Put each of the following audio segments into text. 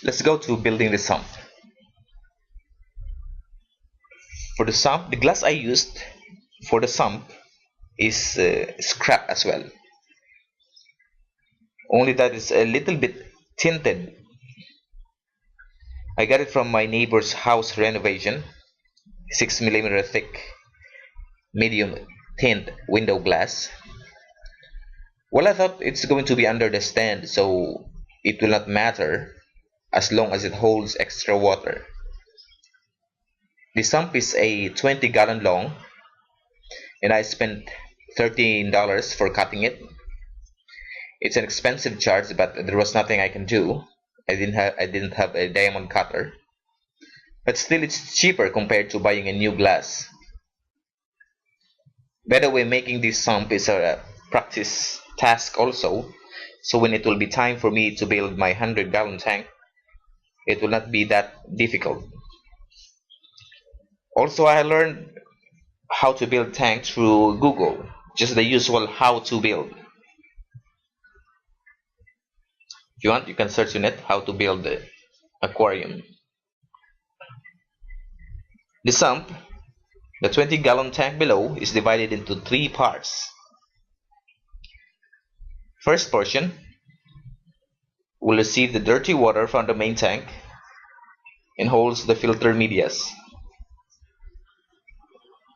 Let's go to building the sump. For the sump, the glass I used for the sump is scrap as well. Only that it's a little bit tinted. I got it from my neighbor's house renovation. 6mm thick, medium tint window glass. Well, I thought it's going to be under the stand, so it will not matter as long as it holds extra water. The sump is a 20-gallon long, and I spent $13 for cutting it. It's an expensive charge, but there was nothing I can do. I didn't have a diamond cutter, but still it's cheaper compared to buying a new glass. By the way, making this sump is a practice task also, so when it will be time for me to build my 100-gallon tank, it will not be that difficult. Also, I learned how to build tanks through Google, just the usual how to build. If you want, you can search on it how to build the aquarium. The sump, the 20-gallon tank below, is divided into 3 parts. First portion will receive the dirty water from the main tank and holds the filter medias.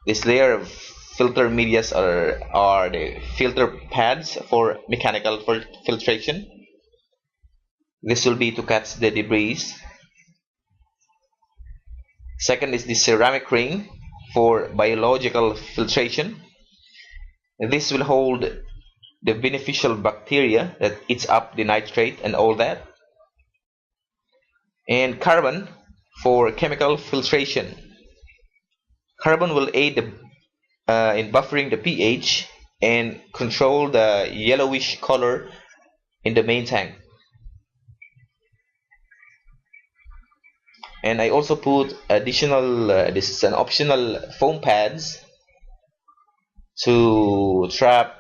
This layer of filter medias are the filter pads for mechanical filtration. This will be to catch the debris. Second is the ceramic ring for biological filtration. This will hold the beneficial bacteria that eats up the nitrate and all that. And carbon for chemical filtration. Carbon will aid in buffering the pH and control the yellowish color in the main tank. And I also put additional, this is an optional foam pads to trap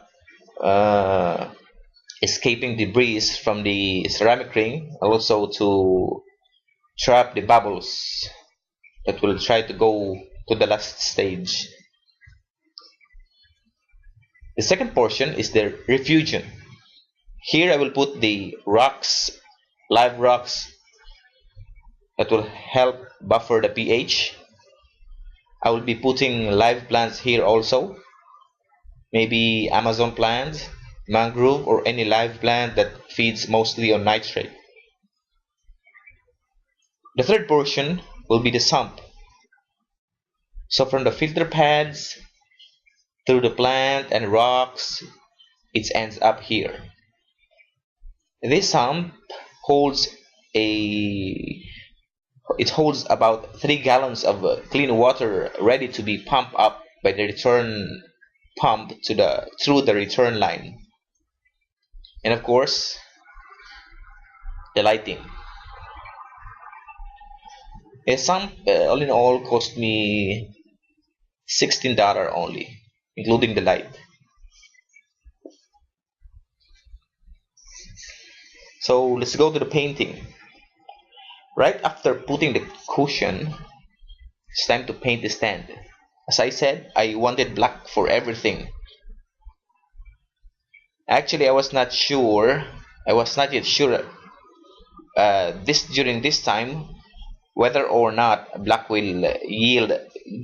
escaping debris from the ceramic ring, also to trap the bubbles that will try to go to the last stage. The second portion is the refugium. Here I will put the rocks, live rocks, that will help buffer the pH. I will be putting live plants here also, maybe Amazon plants, mangrove, or any live plant that feeds mostly on nitrate. The third portion will be the sump. So from the filter pads through the plant and rocks, it ends up here. This sump holds about 3 gallons of clean water ready to be pumped up by the return pump through the return line. And of course, the lighting. A sump all in all cost me $16 only, including the light. So let's go to the painting. Right after putting the cushion, it's time to paint the stand. As I said, I wanted black for everything. Actually, I was not yet sure during this time whether or not black will yield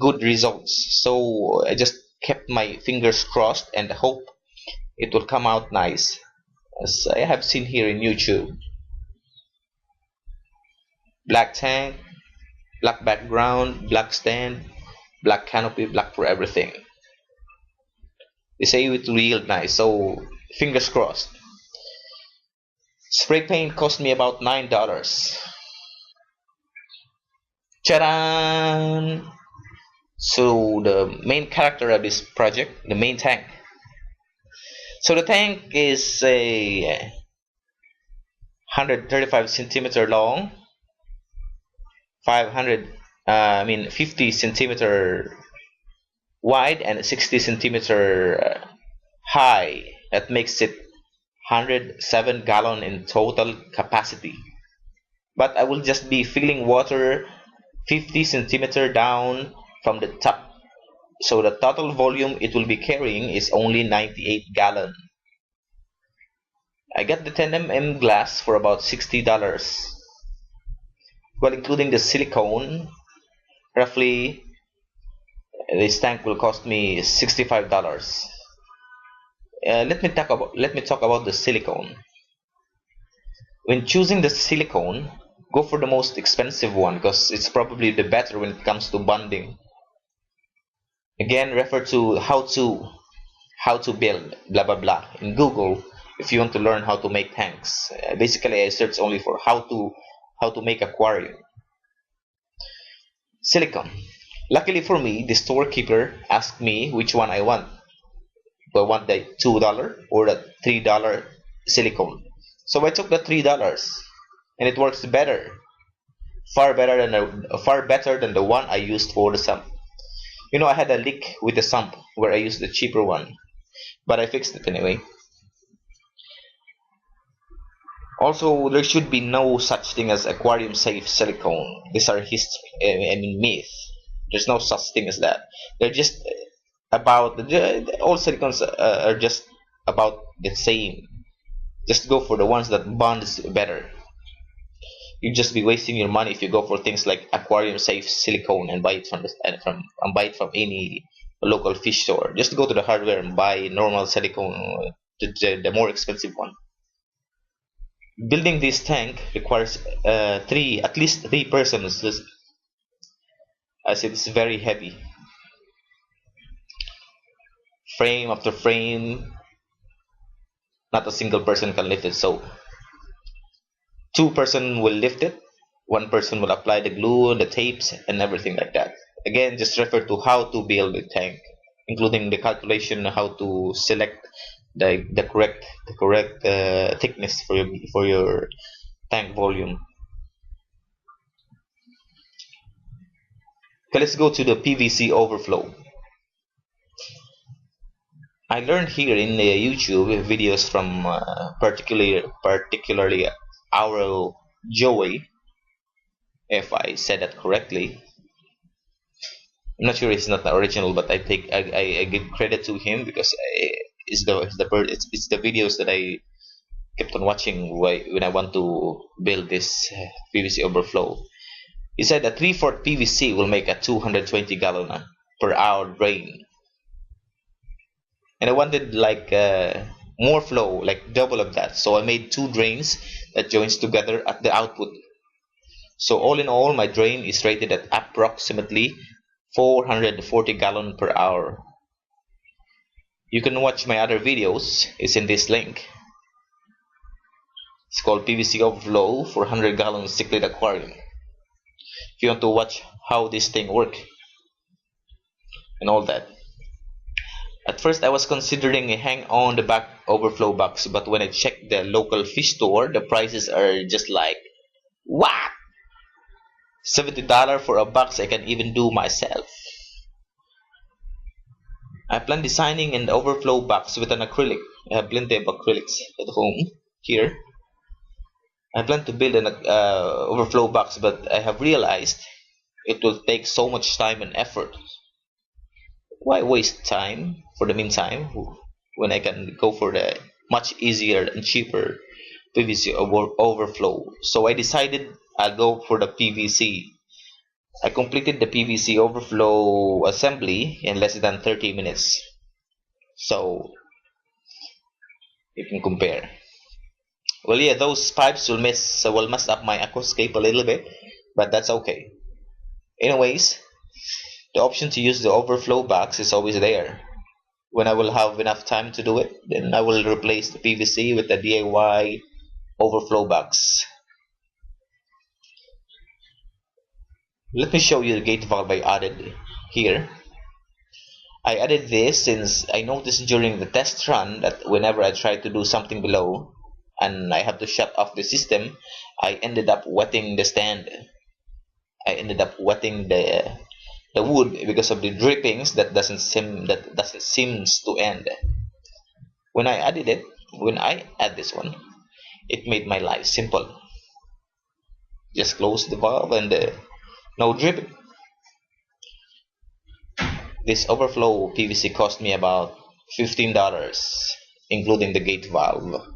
good results. So I just kept my fingers crossed and hope it will come out nice, as I have seen here in YouTube. Black tank, black background, black stand, black canopy, black for everything. They say it will yield nice, so fingers crossed. Spray paint cost me about $9. Charan! So the main character of this project, the main tank. So the tank is a 135 centimeter long, 50 centimeter wide, and 60 centimeter high. That makes it 107 gallon in total capacity. but I will just be filling water 50 centimeter down from the top. So the total volume it will be carrying is only 98 gallon. I got the 10 mm glass for about $60. Well, including the silicone, roughly this tank will cost me $65. Let me talk about the silicone. When choosing the silicone, go for the most expensive one because it's probably the better when it comes to bonding. Again, refer to how to build blah blah blah in Google if you want to learn how to make tanks. Basically, I search only for how to make aquarium. Silicone. Luckily for me, the storekeeper asked me which one I want. Do I want the $2 or the $3 silicone? So I took the $3, and it works better, far better than the one I used for the sump. I had a leak with the sump where I used the cheaper one, but I fixed it anyway. Also, there should be no such thing as aquarium safe silicone. These are history, I mean myth. There's no such thing as that. They're just all silicones are just about the same. Just go for the ones that bonds better. You'd just be wasting your money if you go for things like aquarium safe silicone and buy it from any local fish store. Just go to the hardware and buy normal silicone, the more expensive one. Building this tank requires at least three persons. As it's very heavy. Frame after frame, not a single person can lift it. So two person will lift it, one person will apply the glue, the tapes, and everything like that. Again, just refer to how to build a tank, including the calculation how to select the correct thickness for your tank volume. Okay, let's go to the PVC overflow. I learned here in the YouTube videos from particularly our Joey, if I said that correctly. I'm not sure it's not the original, but I give credit to him because it's the videos that I kept on watching when I want to build this PVC overflow. He said that 3/4 PVC will make a 220 gallon per hour drain, and I wanted like more flow, like double of that. So I made two drains that joins together at the output. So all in all, my drain is rated at approximately 440 gallon per hour. You can watch my other videos. It's in this link. It's called PVC overflow for 100 gallon Cichlid aquarium. If you want to watch how this thing works and all that. At first I was considering a hang on the back overflow box, but when I checked the local fish store, the prices are just like, what? $70 for a box I can even do myself. I plan designing an overflow box with an acrylic. I have plenty of acrylics at home here. I plan to build an overflow box, but I have realized it will take so much time and effort. Why waste time for the meantime when I can go for the much easier and cheaper PVC overflow? So I decided I'll go for the PVC. I completed the PVC overflow assembly in less than 30 minutes. So you can compare. Well, yeah, those pipes will mess up my aquascape a little bit, but that's okay. Anyways, the option to use the overflow box is always there. When I will have enough time to do it, then I will replace the PVC with the DIY overflow box. Let me show you the gate valve I added here. I added this since I noticed during the test run that whenever I try to do something below and I have to shut off the system, I ended up wetting the stand. I ended up wetting the wood because of the drippings that doesn't seem to end. When I add this one, it made my life simple. Just close the valve and no dripping. This overflow PVC cost me about $15, including the gate valve.